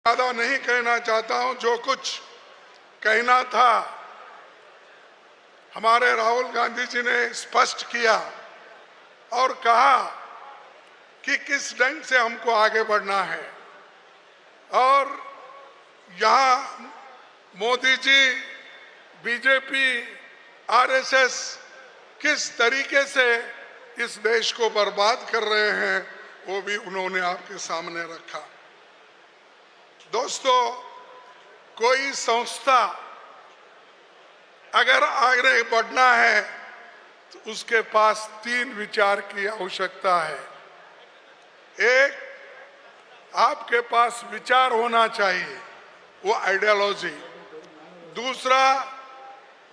ज्यादा नहीं कहना चाहता हूं। जो कुछ कहना था हमारे राहुल गांधी जी ने स्पष्ट किया और कहा कि किस ढंग से हमको आगे बढ़ना है। और यहाँ मोदी जी, बीजेपी, आरएसएस किस तरीके से इस देश को बर्बाद कर रहे हैं वो भी उन्होंने आपके सामने रखा। दोस्तों, कोई संस्था अगर आगे बढ़ना है तो उसके पास 3 विचार की आवश्यकता है। एक, आपके पास विचार होना चाहिए, वो आइडियोलॉजी। दूसरा,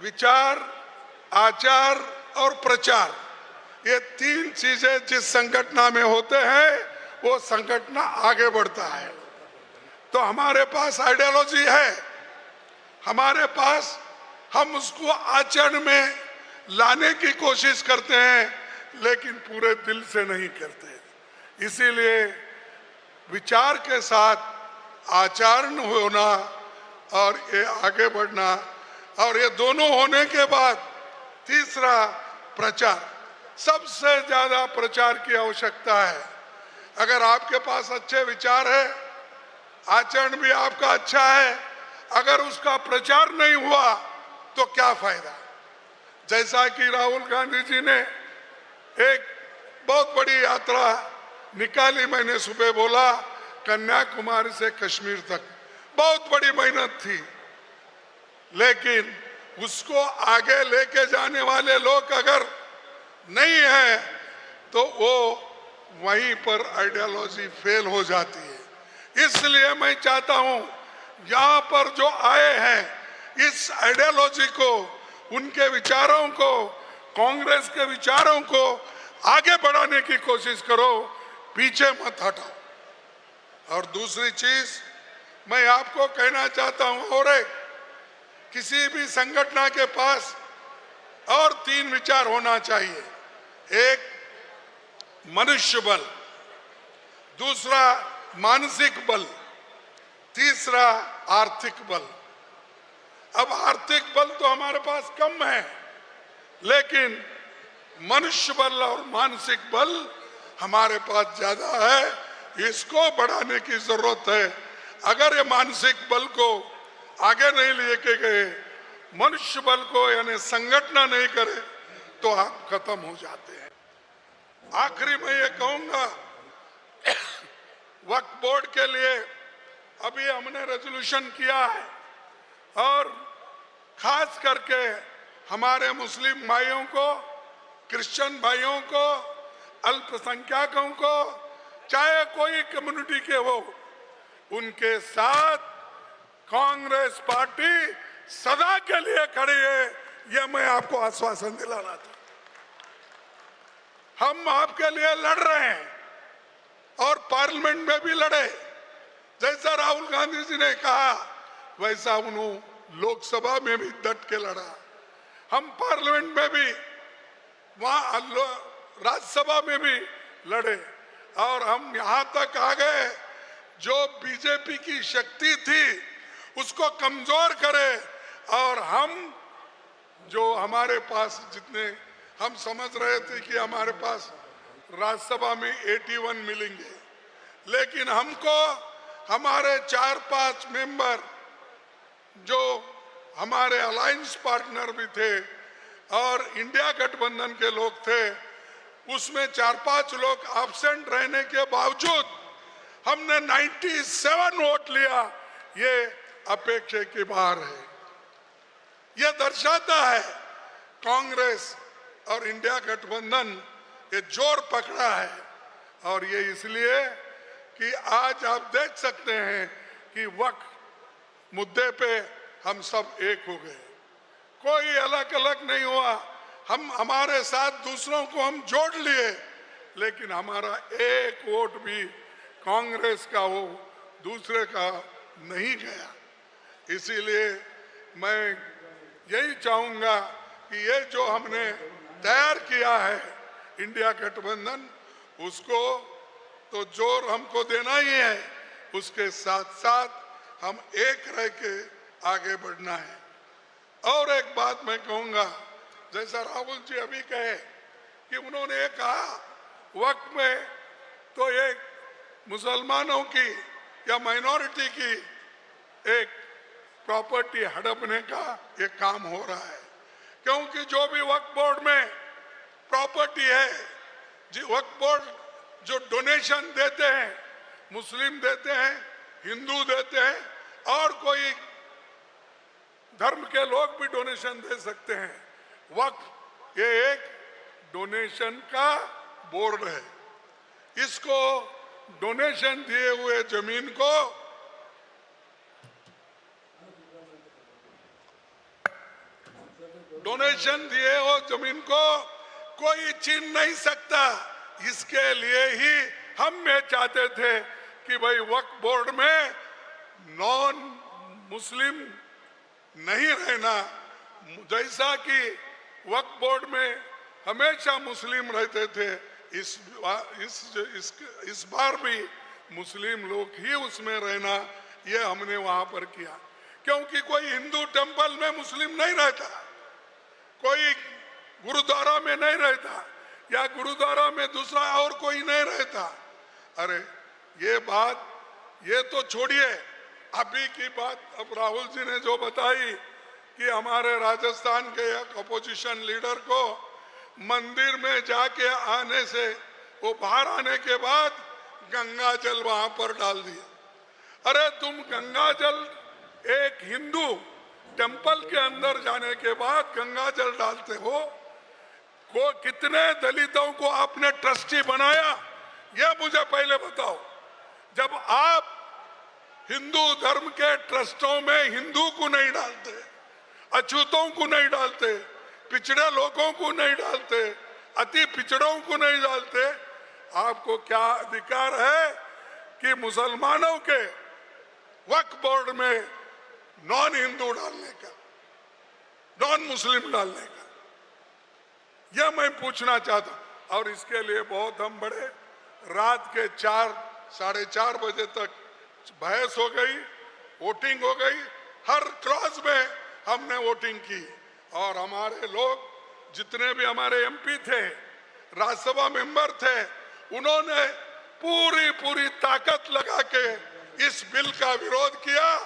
विचार, आचार और प्रचार। ये 3 चीजें जिस संगठन में होते हैं वो संगठन आगे बढ़ता है। तो हमारे पास आइडियोलॉजी है, हमारे पास, हम उसको आचरण में लाने की कोशिश करते हैं लेकिन पूरे दिल से नहीं करते। इसीलिए विचार के साथ आचरण होना और ये आगे बढ़ना, और ये दोनों होने के बाद तीसरा, प्रचार। सबसे ज्यादा प्रचार की आवश्यकता है। अगर आपके पास अच्छे विचार है, आचरण भी आपका अच्छा है, अगर उसका प्रचार नहीं हुआ तो क्या फायदा। जैसा कि राहुल गांधी जी ने एक बहुत बड़ी यात्रा निकाली, मैंने सुबह बोला, कन्याकुमारी से कश्मीर तक, बहुत बड़ी मेहनत थी, लेकिन उसको आगे लेके जाने वाले लोग अगर नहीं है तो वो वहीं पर आइडियोलॉजी फेल हो जाती है। इसलिए मैं चाहता हूं यहां पर जो आए हैं इस आइडियोलॉजी को, उनके विचारों को, कांग्रेस के विचारों को आगे बढ़ाने की कोशिश करो, पीछे मत हटाओ। और दूसरी चीज मैं आपको कहना चाहता हूं, और एक, किसी भी संगठन के पास और 3 विचार होना चाहिए। एक, मनुष्य बल। दूसरा, मानसिक बल। तीसरा, आर्थिक बल। अब आर्थिक बल तो हमारे पास कम है, लेकिन मनुष्य बल और मानसिक बल हमारे पास ज्यादा है। इसको बढ़ाने की जरूरत है। अगर ये मानसिक बल को आगे नहीं लेके गए, मनुष्य बल को यानी संगठन नहीं करे, तो आप खत्म हो जाते हैं। आखिरी में ये कहूंगा, वक्फ बोर्ड के लिए अभी हमने रेजोल्यूशन किया है, और खास करके हमारे मुस्लिम भाइयों को, क्रिश्चियन भाइयों को, अल्पसंख्यकों को, चाहे कोई कम्युनिटी के हो, उनके साथ कांग्रेस पार्टी सदा के लिए खड़ी है। यह मैं आपको आश्वासन दिलाना था। हम आपके लिए लड़ रहे हैं और पार्लियामेंट में भी लड़े। जैसा राहुल गांधी जी ने कहा वैसा उन्होंने लोकसभा में भी डट के लड़ा। हम पार्लियामेंट में भी, वहां राज्यसभा में भी लड़े, और हम यहां तक आ गए जो बीजेपी की शक्ति थी उसको कमजोर करे। और हम जो हमारे पास जितने, हम समझ रहे थे कि हमारे पास राज्यसभा में 81 मिलेंगे, लेकिन हमको हमारे 4-5 मेंबर जो हमारे अलायंस पार्टनर भी थे और इंडिया गठबंधन के लोग थे, उसमें 4-5 लोग एब्सेंट रहने के बावजूद हमने 97 वोट लिया। ये अपेक्षा के बाहर है। यह दर्शाता है कांग्रेस और इंडिया गठबंधन ये जोर पकड़ा है। और ये इसलिए कि आज आप देख सकते हैं कि वक्फ मुद्दे पे हम सब एक हो गए, कोई अलग अलग नहीं हुआ। हम हमारे साथ दूसरों को हम जोड़ लिए, लेकिन हमारा एक वोट भी कांग्रेस का हो, दूसरे का नहीं गया। इसीलिए मैं यही चाहूंगा कि ये जो हमने तैयार किया है इंडिया गठबंधन, उसको तो जोर हमको देना ही है, उसके साथ साथ हम एक रह के आगे बढ़ना है। और एक बात मैं कहूंगा, जैसा राहुल जी अभी कहे कि उन्होंने ये कहा वक्त में तो एक मुसलमानों की या माइनॉरिटी की एक प्रॉपर्टी हड़पने का ये काम हो रहा है, क्योंकि जो भी वक्फ बोर्ड में प्रॉपर्टी है, जो वक्फ बोर्ड जो डोनेशन देते हैं, मुस्लिम देते हैं, हिंदू देते हैं और कोई धर्म के लोग भी डोनेशन दे सकते हैं। वक्फ ये एक डोनेशन का बोर्ड है। इसको डोनेशन दिए हुए जमीन को डोनेशन दिए हो जमीन को कोई छीन नहीं सकता। इसके लिए ही हम ये चाहते थे कि भाई वक्फ बोर्ड में नॉन मुस्लिम नहीं रहना, जैसा कि वक्फ बोर्ड में हमेशा मुस्लिम रहते थे, इस बार भी मुस्लिम लोग ही उसमें रहना, ये हमने वहां पर किया। क्योंकि कोई हिंदू टेंपल में मुस्लिम नहीं रहता, कोई गुरुद्वारा में नहीं रहता, या गुरुद्वारा में दूसरा और कोई नहीं रहता। अरे ये बात ये तो छोड़िए, अभी की बात अब राहुल जी ने जो बताई कि हमारे राजस्थान के एक अपोजिशन लीडर को मंदिर में जाके आने से, वो बाहर आने के बाद गंगा जल वहां पर डाल दिया। अरे तुम गंगा जल एक हिंदू टेंपल के अंदर जाने के बाद गंगा जल डालते हो, को कितने दलितों को आपने ट्रस्टी बनाया, यह मुझे पहले बताओ। जब आप हिंदू धर्म के ट्रस्टों में हिंदू को नहीं डालते, अछूतों को नहीं डालते, पिछड़े लोगों को नहीं डालते, अति पिछड़ों को नहीं डालते, आपको क्या अधिकार है कि मुसलमानों के वक्फ बोर्ड में नॉन हिंदू डालने का, नॉन मुस्लिम डालने का? यह मैं पूछना चाहता हूं। और इसके लिए बहुत हम बड़े, रात के 4 साढ़े 4 बजे तक बहस हो गई, वोटिंग हो गई, हर क्लॉज में हमने वोटिंग की। और हमारे लोग जितने भी हमारे एमपी थे, राज्यसभा मेंबर थे, उन्होंने पूरी ताकत लगा के इस बिल का विरोध किया।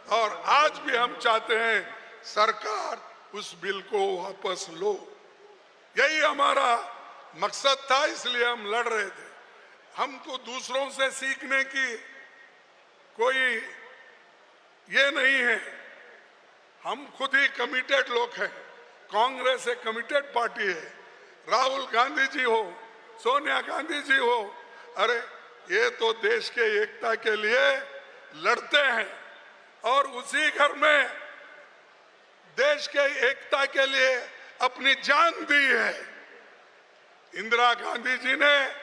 और आज भी हम चाहते हैं सरकार उस बिल को वापस लो, यही हमारा मकसद था, इसलिए हम लड़ रहे थे। हमको दूसरों से सीखने की कोई ये नहीं है, हम खुद ही कमिटेड लोग हैं। कांग्रेस एक कमिटेड पार्टी है, राहुल गांधी जी हो, सोनिया गांधी जी हो, अरे ये तो देश के एकता के लिए लड़ते हैं और उसी घर में देश के एकता के लिए अपनी जान दी है। इंदिरा गांधी जी ने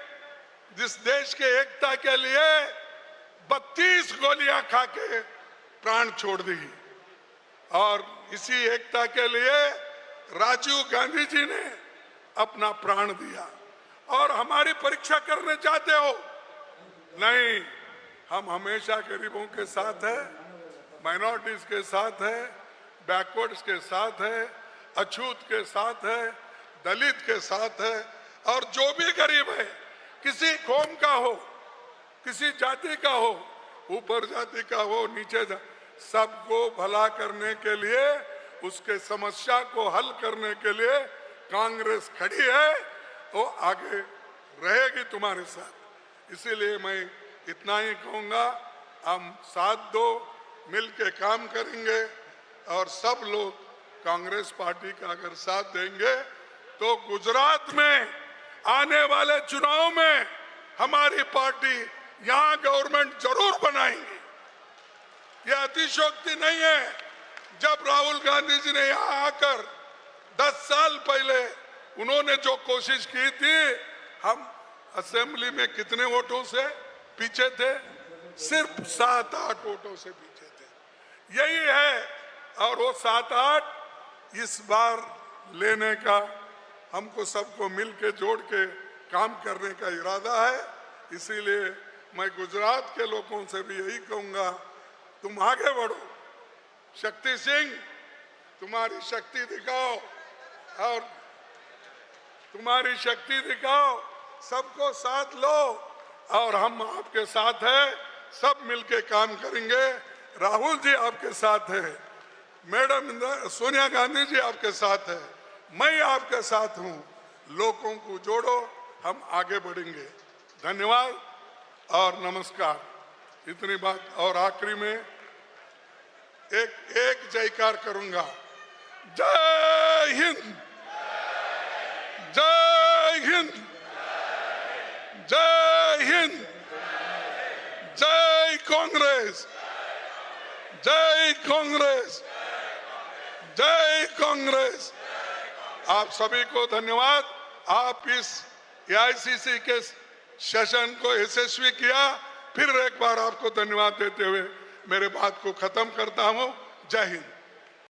जिस देश के एकता के लिए 32 गोलियां खा के प्राण छोड़ दी, और इसी एकता के लिए राजीव गांधी जी ने अपना प्राण दिया। और हमारी परीक्षा करने चाहते हो? नहीं, हम हमेशा गरीबों के साथ है, माइनॉरिटीज के साथ है, बैकवर्ड्स के साथ है, अछूत के साथ है, दलित के साथ है। और जो भी गरीब है, किसी कौम का हो, किसी जाति का हो, ऊपर जाति का हो, नीचे सबको भला करने के लिए, उसके समस्या को हल करने के लिए कांग्रेस खड़ी है, वो आगे रहेगी तुम्हारे साथ। इसीलिए मैं इतना ही कहूंगा, हम साथ दो, मिल के काम करेंगे और सब लोग कांग्रेस पार्टी का अगर साथ देंगे तो गुजरात में आने वाले चुनाव में हमारी पार्टी यहां गवर्नमेंट जरूर बनाएंगी। यह अतिशयोक्ति नहीं है। जब राहुल गांधी जी ने यहां आकर 10 साल पहले उन्होंने जो कोशिश की थी, हम असेंबली में कितने वोटों से पीछे थे? सिर्फ 7-8 वोटों से पीछे थे। यही है, और वो 7-8 इस बार लेने का हमको सबको मिल के जोड़ के काम करने का इरादा है। इसीलिए मैं गुजरात के लोगों से भी यही कहूंगा, तुम आगे बढ़ो। शक्ति सिंह, तुम्हारी शक्ति दिखाओ और तुम्हारी शक्ति दिखाओ, सबको साथ लो और हम आपके साथ हैं, सब मिलके काम करेंगे। राहुल जी आपके साथ है, मैडम सोनिया गांधी जी आपके साथ है, मैं आपके साथ हूं। लोगों को जोड़ो, हम आगे बढ़ेंगे। धन्यवाद और नमस्कार। इतनी बात। और आखिरी में एक जयकार करूंगा। जय हिंद, जय हिंद, जय हिंद, जय कांग्रेस, जय कांग्रेस, जय कांग्रेस। आप सभी को धन्यवाद। आप इस एआईसीसी के सेशन को यशस्वी किया। फिर एक बार आपको धन्यवाद देते हुए मेरे बात को खत्म करता हूं। जय हिंद।